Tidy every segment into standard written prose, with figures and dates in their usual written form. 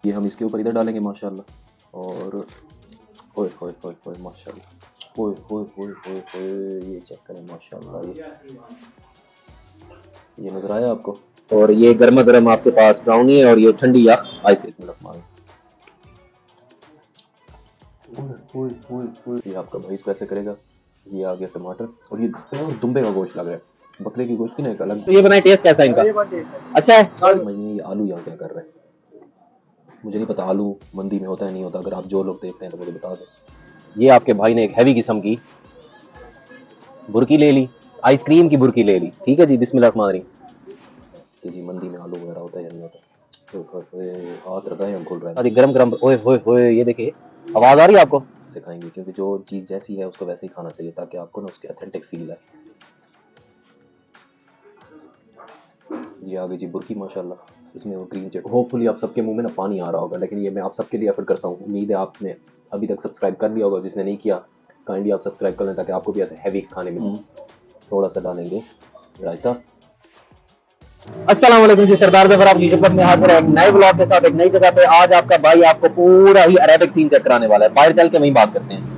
ये हम इसके ऊपर इधर डालेंगे माशाल्लाह। और ओए होए होए होए माशाल्लाह, ओए होए होए होए होए, ये चेक करें माशाल्लाह। ये नजर आया आपको? और ये गर्मा गर्म आपके पास ब्राउनी है और ये ठंडी या आइस क्रीम में रखवा। ये आपका भाई इसको ऐसे करेगा। ये आ गया टमाटर और ये दुम्बे का गोश्त लग रहा है, बकरे की गोश्त की ना एक अलग। तो ये बनाए, टेस्ट कैसा है इनका? अच्छा है। समझ नहीं ये आलू यहाँ क्या कर रहे हैं, मुझे नहीं पता आलू मंदी में होता है नहीं होता। अगर आप जो लोग देखते हैं तो मुझे बता दें। ये आपके भाई ने एक हैवी किस्म की बुर्की ले ली, आइसक्रीम की बुर्की ले ली। ठीक है जी, बिस्मिल्लाह रहमान रहीम। कि जी मंदी में आलू वगैरह होता है या नहीं होता? हाथ रखा है हम खोल रहे हैं। गरम गरम, ओए होए होए, ये देखिए आवाज आ रही है आपको? से खाएंगे क्योंकि जो चीज जैसी है उसको वैसे ही खाना चाहिए ताकि आपको ना उसकी ऑथेंटिक फील है। ये आ गई जी बुर्की माशाल्लाह। इसमें वो ग्रीन चटनी, होपफुली आप सबके मुंह में ना पानी आ रहा होगा, लेकिन ये मैं आप सबके लिए एफर्ट करता हूँ। उम्मीद है आपने अभी तक सब्सक्राइब कर लिया होगा, जिसने नहीं किया काइंडली आप सब्सक्राइब कर लें ताकि आपको भी ऐसे हैवी खाने मिले। थोड़ा सा डालेंगे रायता। अस्सलाम वालेकुम जी, सरदार जफर आपकी खिदमत में हाजिर है एक नए ब्लॉग के साथ, एक नई जगह पे। आज आपका भाई आपको पूरा ही अरेबिक सीन चेक कराने वाला है। बाहर चल के वहीं बात करते हैं।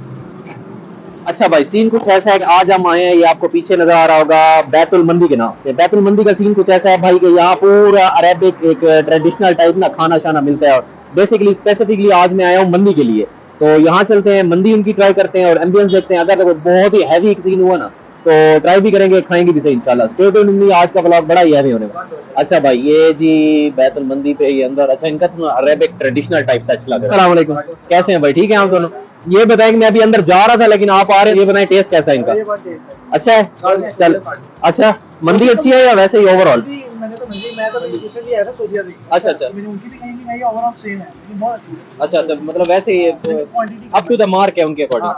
अच्छा भाई, सीन कुछ ऐसा है कि आज हम आए हैं, ये आपको पीछे नजर आ रहा होगा बैतुल मंदी के नाम पे। बैतुल मंदी का सीन कुछ ऐसा है भाई कि यहाँ पूरा अरेबिक एक ट्रेडिशनल टाइप ना खाना शाना मिलता है। और बेसिकली स्पेसिफिकली आज मैं आया हूँ मंदी के लिए। तो यहाँ चलते हैं, मंदी उनकी ट्राई करते हैं और एम्बियंस देखते हैं। अगर बहुत ही हैवी एक सीन हुआ ना तो ट्राई भी करेंगे, खाएंगे भी सही इंशाल्लाह। स्टे ट्यून्ड में, आज का ब्लॉग बड़ा ही हैवी होने वाला। अच्छा भाई, ये जी बैतुल मंदी पे ये अंदर, अच्छा इनका तो अरेबिक ट्रेडिशनल टाइप टच लग रहा है। अस्सलाम वालेकुम, कैसे हैं भाई? ठीक है हम दोनों। ये बताएं कि मैं अभी अंदर जा रहा था लेकिन आप आ रहे हैं, ये बताएं टेस्ट कैसा है इनका? अच्छा है, चल। अच्छा, मंदी अच्छी है या वैसे ही ओवरऑल? अच्छा अच्छा अच्छा अच्छा, मतलब वैसे ही अप टू द मार्क है उनके अकॉर्डिंग।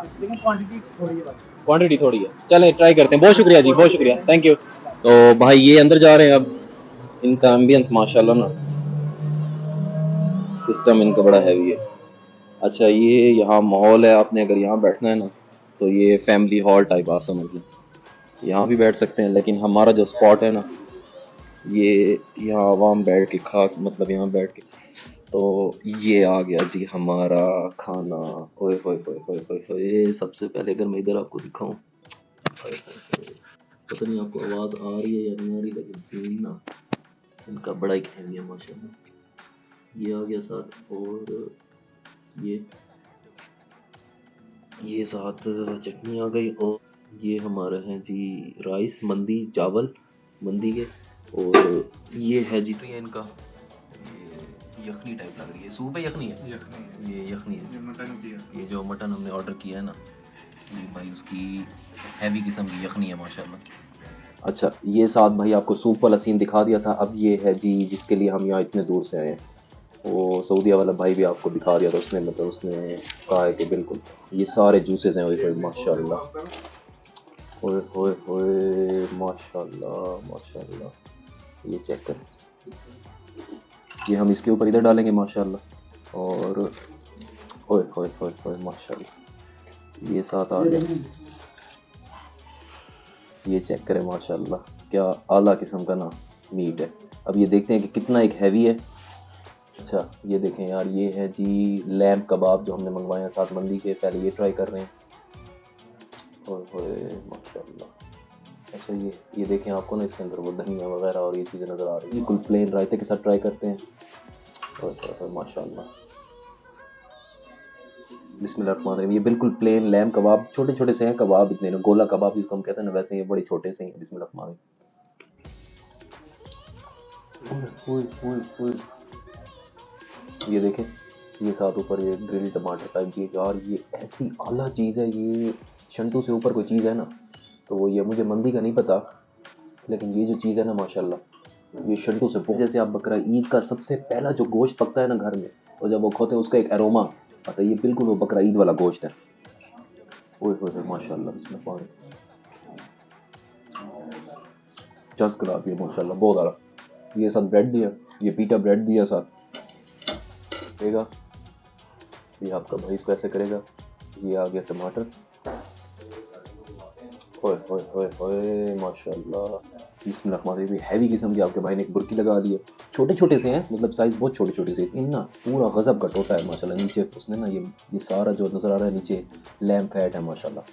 क्वांटिटी थोड़ी है, चलें ट्राई करते हैं। बहुत शुक्रिया जी, बहुत शुक्रिया, थैंक यू। तो भाई ये अंदर जा रहे हैं अब। इनका एम्बियंस माशाल्लाह ना, सिस्टम इनका बड़ा हैवी है। अच्छा, ये यहाँ माहौल है, आपने अगर यहाँ बैठना है ना तो ये फैमिली हॉल टाइप आप समझ लें। यहाँ भी बैठ सकते हैं लेकिन हमारा जो स्पॉट है ना, ये यहाँ आवाम बैठ के खा, मतलब यहाँ बैठ के। तो ये आ गया जी हमारा खाना। ओए होए होए होए होए होए, सबसे पहले अगर मैं इधर आपको दिखाऊं, पता नहीं आपको आवाज़ आ रही है या नहीं आ रही, लेकिन सीन ना इनका बड़ा ही हैवी है माशाल्लाह। ये आ गया साथ, और ये साथ चटनी आ गई। और ये हमारा है जी राइस, मंदी चावल मंदी के। और ये है जी तो ये इनका ये यखनी टाइप लग रही है, सूप है यखनी है? यखनी, ये यखनी है, ये जो मटन हमने ऑर्डर किया है ना, ये भाई उसकी हैवी किस्म की यखनी है माशाल्लाह। अच्छा, ये साथ भाई आपको सूप वाला सीन दिखा दिया था। अब ये है जी जिसके लिए हम यहाँ इतने दूर से आए हैं, वो सऊदीया वाला भाई भी आपको दिखा दिया था उसने, मतलब उसने कहा है कि बिल्कुल ये सारे जूसेस हैं ओए माशाल्लाह। ओए होए होए माशाल्लाह माशाल्लाह, ये चेक करें। ये हम इसके ऊपर इधर डालेंगे माशाल्लाह। और ओए होए होए होए माशाल्लाह, ये साथ आ गया। ये चेक करें माशाल्लाह, क्या आला किस्म का ना मीट है। अब ये देखते हैं कि कितना एक हैवी है। अच्छा, ये देखें यार, ये है जी लैम्प कबाब जो हमने मंगवाए हैं साथ मंदी के। पहले ये ट्राई कर रहे हैं। ओए माशाल्लाह। अच्छा, ये देखें, आपको ना इसके अंदर वो धनिया वगैरह और ये चीज़ें नज़र आ रही हैं। बिल्कुल प्लेन रायते के साथ ट्राई करते हैं। ओए माशाल्लाह, बिस्मिल्लाह रहमान रहीम। ये बिल्कुल प्लेन लैम्प कबाब, छोटे छोटे से हैं कबाब, इतने गोला कबाब जिसको हम कहते हैं ना, वैसे ये बड़े छोटे से हैं। बिस्मिल्लाह रहमान रहीम। ये देखें, ये साथ ऊपर ये ग्रिल टमाटर टाइप की। यार ये ऐसी आला चीज़ है, ये शंटू से ऊपर कोई चीज़ है ना तो वो ये, मुझे मंदी का नहीं पता, लेकिन ये जो चीज़ है ना माशाल्लाह, ये शंटू से बहुत। जैसे आप बकरा ईद का सबसे पहला जो गोश्त पकता है ना घर में, और जब वो खोते हैं उसका एक एरोमा आता है, ये बिल्कुल वो बकरा ईद वाला गोश्त है। ओए होए माशाल्लाह, इसमें पानी चस्क करा दिया माशाल्लाह, बहुत आला। ये साथ ब्रेड दिया, ये पीटा ब्रेड दिया साथ देगा। ये आपका भाई इसको ऐसे करेगा। ये आ गया टमाटर। ओए होए होए होए माशाल्लाह, इसमें हैवी किस्म की आपके भाई ने एक बुर्की लगा दी है। छोटे छोटे से हैं, मतलब साइज़ बहुत छोटे छोटे से, इन ना पूरा गज़ब का टोटा है माशाल्लाह। नीचे उसने ना ये सारा जो नज़र आ रहा है नीचे लैम्प फैट है माशाल्लाह,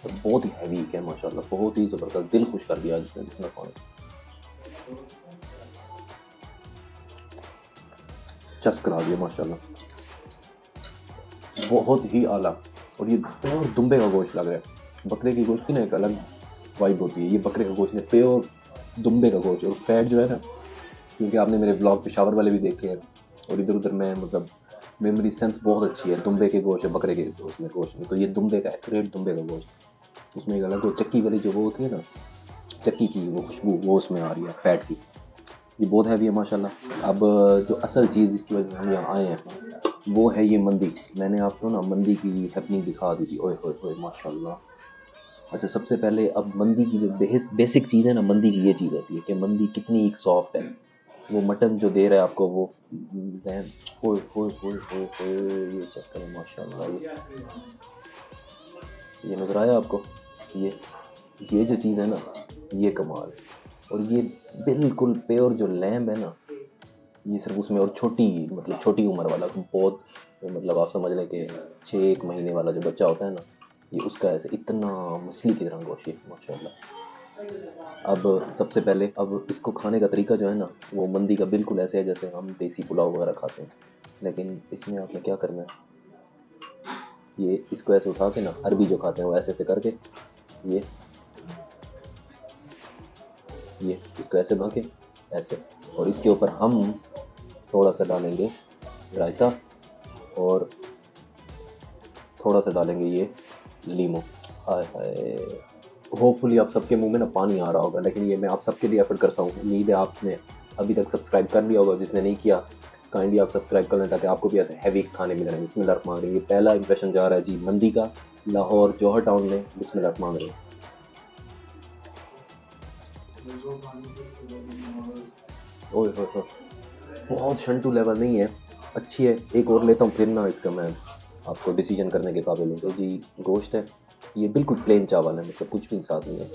और बहुत ही हैवी है माशाल्लाह, बहुत ही ज़बरदस्त, दिल खुश कर दिया जिसने जिसने खाना। चस्क करा दिया माशाल्लाह, बहुत ही आला। और ये प्योर दुम्बे का गोश्त लग रहा है। बकरे की गोश्त की ना एक अलग वाइब होती है, ये बकरे का गोश्त नहीं, प्योर दुम्बे का गोश्त। और फैट जो है ना, क्योंकि आपने मेरे ब्लॉग पेशावर वाले भी देखे हैं, और इधर उधर मैं मतलब मेमोरी सेंस बहुत अच्छी है दुम्बे के गोश्त, बकरे के गोश्त में। तो ये दुम्बे का एक्यूरेट दुम्बे का गोश्त, उसमें एक अलग वो चक्की वाली जो वो होती है ना, चक्की की वो खुशबू वो उसमें आ रही है फैट की। ये बहुत हैवी है माशाल्लाह। अब जो असल चीज़ जिसकी वजह से हम यहाँ आए हैं वो है ये मंदी। मैंने आपको ना मंदी की हैपनिंग दिखा दी थी, ओए होए होए माशाल्लाह। अच्छा, सबसे पहले अब मंदी की जो बेसिक चीज़ है ना, मंदी की ये चीज़ होती है कि मंदी कितनी सॉफ्ट है। वो मटन जो दे रहा है आपको वो ओए होए होए होए होए, ये चेक करें माशाल्लाह। ये नज़र आया आपको? ये जो चीज़ है ना, ये कमाल है। और ये बिल्कुल प्योर जो लैम्ब है ना, ये सिर्फ उसमें, और छोटी मतलब छोटी उम्र वाला, बहुत मतलब आप समझ लें कि 6 महीने वाला जो बच्चा होता है ना, ये उसका ऐसे इतना मछली की तरह गोश्त है माशाल्लाह। अब सबसे पहले अब इसको खाने का तरीका जो है ना, वो मंदी का बिल्कुल ऐसे है जैसे हम देसी पुलाव वगैरह खाते हैं, लेकिन इसमें आपने क्या करना है, ये इसको ऐसे उठा के ना, अरबी जो खाते हैं वो ऐसे ऐसे करके, ये इसको ऐसे भाके ऐसे, और इसके ऊपर हम थोड़ा सा डालेंगे रायता, और थोड़ा सा डालेंगे ये लीमो। हाय हाय, होपफुली आप सबके मुंह में ना पानी आ रहा होगा, लेकिन ये मैं आप सबके लिए एफर्ट करता हूँ। उम्मीद है आपने अभी तक सब्सक्राइब कर लिया होगा, जिसने नहीं किया काइंडली आप सब्सक्राइब कर लें ताकि आपको भी ऐसे हैवी खाने मिल रहे हैं। बिस्मिल्लाह रहमान रहीम। ये पहला इंप्रेशन जा रहा है जी मंदी का, लाहौर जौहर टाउन में। बिस्मिल्लाह रहमान रहीम। ओए होए होए, बहुत शंटू लेवल नहीं है, अच्छी है। एक और लेता हूँ फिर ना इसका मैं आपको डिसीजन करने के काबिल हूँ। तो जी गोश्त है, ये बिल्कुल प्लेन चावल है, मतलब कुछ भी साथ नहीं है।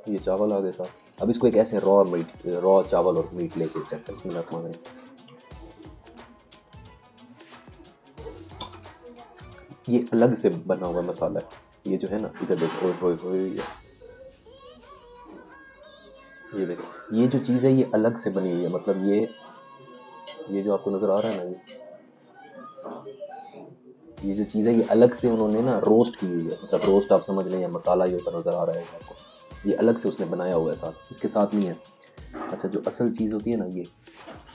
ये चावल आ गए साथ। अब इसको एक ऐसे रॉ चावल और मीट लेके चेक कर। बिस्मिल्लाह रहमान रहीम। ये अलग से बना हुआ मसाला है, ये जो है ना, इधर देखो, ओए होए होए, ये देखो, ये जो चीज़ है ये अलग से बनी हुई है, मतलब ये जो आपको नज़र आ रहा है ना, ये जो चीज़ है ये अलग से उन्होंने ना रोस्ट की हुई है, मतलब रोस्ट आप समझ लें, या मसाला ये ऊपर नज़र आ रहा है आपको, ये अलग से उसने बनाया हुआ है, साथ इसके साथ नहीं है। अच्छा, जो असल चीज़ होती है ना,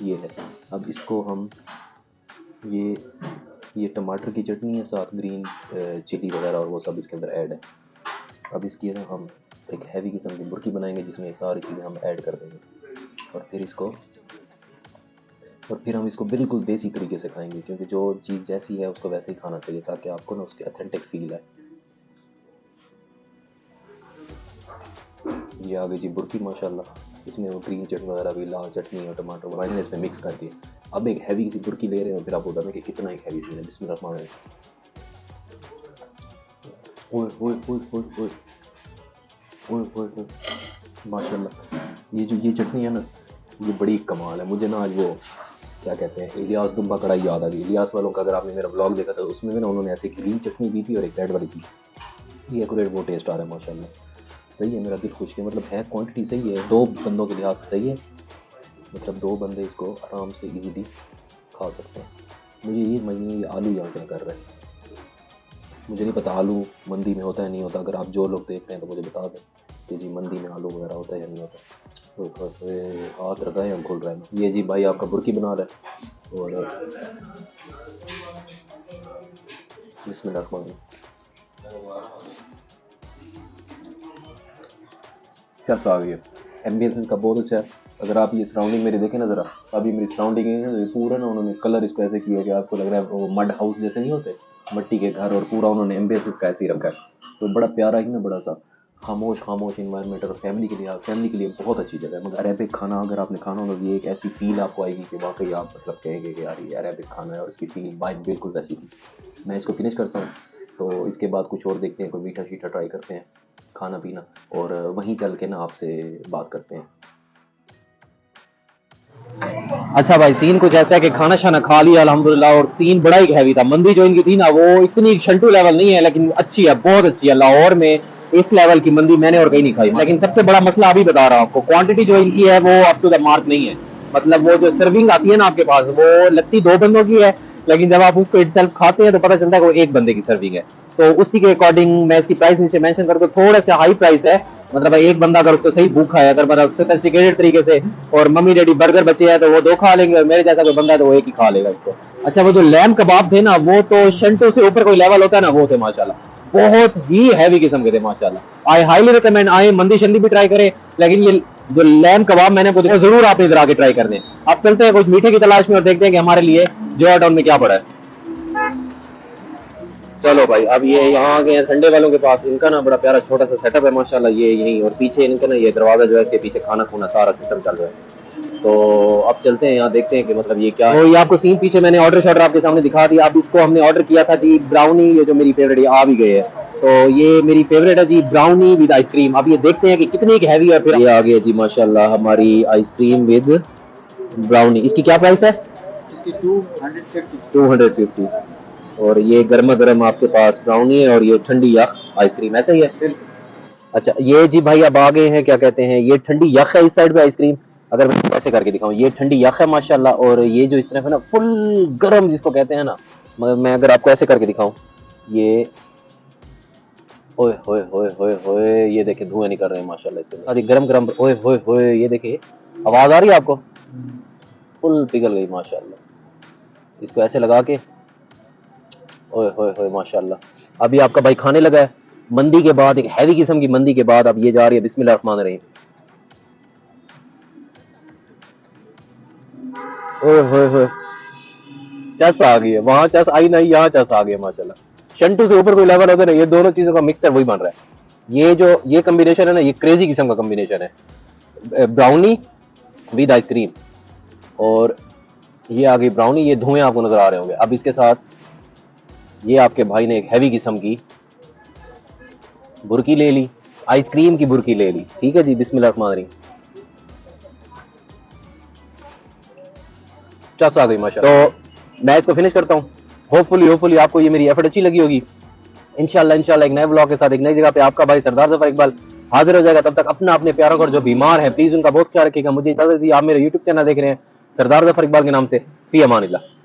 ये है। अब इसको हम ये ये टमाटर की चटनी है, साथ ग्रीन चिली वगैरह और वो सब इसके अंदर ऐड है। अब इसकी ना हम एक हैवी किस्म की बुर्की बनाएंगे जिसमें ये सारी चीज़ें हम ऐड कर देंगे, और फिर हम इसको बिल्कुल देसी तरीके से खाएंगे, क्योंकि जो चीज़ जैसी है उसको वैसे ही खाना चाहिए ताकि आपको ना उसकी ऑथेंटिक फील आए। ये आ गई जी बुर्की माशाल्लाह, इसमें वो ग्रीन चटनी वगैरह भी, लाल चटनी और टमाटर वगैरह ने इसमें मिक्स कर दिए। अब एक हैवी सी बुर्की ले रहे हैं, फिर आप बताना कि कितना एक हैवी सीन है। बिस्मिल्लाह रहमान रहीम। ओए ओए ओए ओए ओए ओए ओए ओए, माशाल्लाह। ये चटनी है ना, ये बड़ी कमाल है। मुझे ना आज वो क्या कहते हैं, इलियास दुम्बा कढ़ाई याद आ गई। इलियास वालों का अगर आपने मेरा ब्लॉग देखा था, उसमें भी ना उन्होंने ऐसे ग्रीन चटनी दी थी और एक रेड वाली थी। ये एक्यूरेट वो टेस्ट आ रहा है माशाल्लाह, सही है। मेरा दिल खुश है, मतलब है क्वांटिटी सही है, 2 बंदों के लिहाज से सही है, मतलब 2 बंदे इसको आराम से इजीली खा सकते हैं। मुझे ये समझ नहीं है ये आलू यहाँ क्या कर रहे हैं। मुझे नहीं पता आलू मंदी में होता है नहीं होता, अगर आप जो लोग देख रहे हैं तो मुझे बता दें कि जी मंदी में आलू वगैरह होता है या नहीं होता। तो हाथ रखा है, हम खुल रहा है। ये जी भाई आपका बुर्की बना रहा है, और बिस्मिल्लाह रहमान रहीम। अच्छा सा आ गई है, एम्बियंस इनका बहुत अच्छा है। अगर आप ये सराउंडिंग मेरी देखें ना ज़रा, अभी मेरी सराउंडिंग है ना, ये पूरा ना उन्होंने कलर इसको ऐसे किया कि आपको लग रहा है वो मड हाउस जैसे नहीं होते, मिट्टी के घर, और पूरा उन्होंने एम्बियंस इसका ऐसे ही रखा है। तो बड़ा प्यारा ही ना, बड़ा सा खामोश इन्वायरमेंट, और फैमिली के लिए बहुत अच्छी जगह है। मगर अरेबिक खाना अगर आपने खाना हो तो ये एक ऐसी फील आपको आएगी कि वाकई आप मतलब कहेंगे कि यार ये अरेबिक खाना है, और इसकी फील वाइब बिल्कुल वैसी थी। मैं इसको फिनिश करता हूँ, तो इसके बाद कुछ और देखते हैं, कोई मीठा शीठा ट्राई करते हैं, खाना पीना, और वहीं चल के ना आपसे बात करते हैं। अच्छा भाई, सीन कुछ ऐसा है कि खाना शाना खा लिया अल्हम्दुलिल्लाह, और सीन बड़ा ही हैवी था। मंदी जो इनकी थी ना, वो इतनी शंटू लेवल नहीं है, लेकिन अच्छी है, बहुत अच्छी है। लाहौर में इस लेवल की मंदी मैंने और कहीं नहीं खाई। लेकिन सबसे बड़ा मसला अभी बता रहा हूँ आपको, क्वांटिटी जो इनकी है वो अप टू द मार्क नहीं है। मतलब वो जो सर्विंग आती है ना आपके पास, वो लगती 2 बंदों की है, लेकिन जब आप उसको इटसेल्फ खाते हैं तो पता चलता है कि वो एक बंदे की सर्विंग है। तो उसी के अकॉर्डिंग मैं इसकी प्राइस नीचे मेंशन कर दूं, थोड़ा सा हाई प्राइस है। मतलब एक बंदा अगर उसको सही भूखा है, अगर मतलब सोफिस्टिकेटेड तरीके से, और मम्मी डैडी बर्गर बचे हैं तो वो 2 खा लेंगे, और मेरे जैसा कोई बंदा है तो वो एक ही खा लेगा इसको। अच्छा, वो जो लैम कबाब थे ना, वो तो शंटो से ऊपर कोई लेवल होता है ना, वो थे माशाल्लाह। बहुत ही हैवी किस्म के थे माशाल्लाह। आई हाईली रिकमेंड, आए मंदी शंदी भी ट्राई करें, लेकिन ये जो लैम कबाब मैंने आपको दिखाया, जरूर आप इधर आके ट्राई करने। अब चलते हैं कुछ मीठे की तलाश में और देखते हैं कि हमारे लिए जोया टाउन में क्या पड़ा है। चलो भाई, अब ये यहाँ आ गए हैं संडे वालों के पास। इनका ना बड़ा प्यारा छोटा सा सेटअप है माशाल्लाह, ये यहीं, और पीछे इनका ना ये दरवाजा जो है, इसके पीछे खाना खूना सारा सिस्टम चल रहा है। तो अब चलते हैं यहाँ, देखते हैं कि मतलब ये क्या है। तो ये आपको सीन पीछे मैंने ऑर्डर शॉर्डर आपके सामने दिखा दिया। अब इसको हमने ऑर्डर किया था जी ब्राउनी, ये जो मेरी फेवरेट, ये आ भी गए है। तो ये मेरी फेवरेट है जी, ब्राउनी विद आइसक्रीम। अब ये देखते हैं कि कितनी हैवी है। फिर ये आ गया जी माशाल्लाह हमारी आइसक्रीम विद ब्राउनी। इसकी क्या प्राइस है? इसकी 250। 250। और ये गर्मा गर्म आपके पास ब्राउनी है, और ये ठंडी यख आइसक्रीम, ऐसा ही है? बिल्कुल। अच्छा, ये जी भाई अब आ गए हैं, क्या कहते हैं, ये ठंडी यख है इस साइड पे आइसक्रीम। अगर मैं ऐसे करके दिखाऊं, ये ठंडी यख है माशाल्लाह, और ये जो इस तरफ है ना फुल गर्म जिसको कहते हैं ना, मगर मैं अगर आपको ऐसे करके दिखाऊं, ये ओए होए होए होए होए, ये देखे धुएं निकल रहे हैं माशाल्लाह इसके साथ, ये गरम गरम, ओए होए होए, ये देखिए, आवाज आ रही है आपको? फुल पिघल गई माशाल्लाह। इसको ऐसे लगा के, ओए होए होए माशाल्लाह। अभी आपका भाई खाने लगा है मंदी के बाद, एक हैवी किस्म की मंदी के बाद। अब ये जा रही है बिस्मिल्लाह रहमान रहीम। ओए होए होए, चस आ गई है, वहां चस आई नहीं, यहाँ चस आ गई है माशाल्लाह। शंटू से ऊपर कोई लेवल होता है ना, ये दोनों चीजों का मिक्सचर वही बन रहा है। ये जो ये कॉम्बिनेशन है ना, ये क्रेजी किस्म का कॉम्बिनेशन है, ब्राउनी विद आइसक्रीम। और ये आ गई ब्राउनी, ये धुएं आपको नजर आ रहे होंगे। अब इसके साथ ये आपके भाई ने एक हैवी किस्म की बुर्की ले ली, आइसक्रीम की बुर्की ले ली। ठीक है जी, बिस्मिल्लाह रहमान रहीम। चस आ गई माशाल्लाह। तो मैं इसको फिनिश करता हूँ। होपफुली आपको ये मेरी एफर्ट अच्छी लगी होगी। इंशाल्लाह एक नए ब्लॉग के साथ एक नई जगह पे आपका भाई सरदार जफर इकबाल हाजिर हो जाएगा। तब तक अपना, अपने प्यारों को जो बीमार है, प्लीज उनका बहुत ख्याल रखिएगा। मुझे इजाजत दी, आप मेरे यूट्यूब चैनल देख रहे हैं सरदार जफर इकबाल के नाम से। फी अमानिल्लाह।